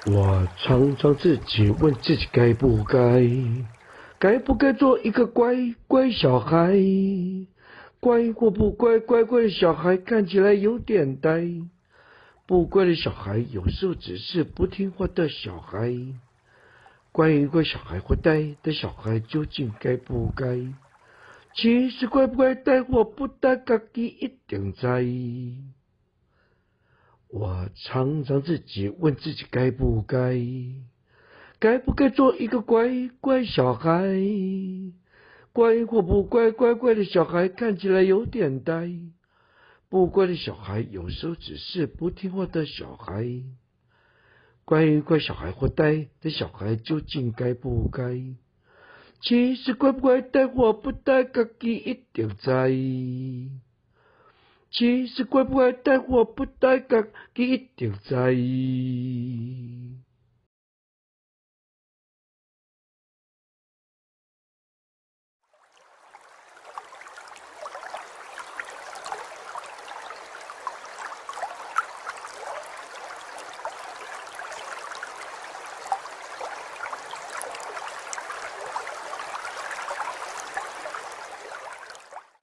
我常常自己问自己该不该做一个乖乖小孩？乖或不乖，乖乖的小孩看起来有点呆，不乖的小孩有时候只是不听话的小孩。乖小孩或呆的小孩究竟该不该？其实乖不乖，呆或不呆，自己一定知。我常常自己问自己该不该做一个乖乖小孩？乖或不乖，乖乖的小孩看起来有点呆，不乖的小孩有时候只是不听话的小孩。乖小孩或呆的小孩究竟该不该？其实乖不乖，呆或不呆，自己一定知。其实乖不乖，呆或不呆，自己一定知。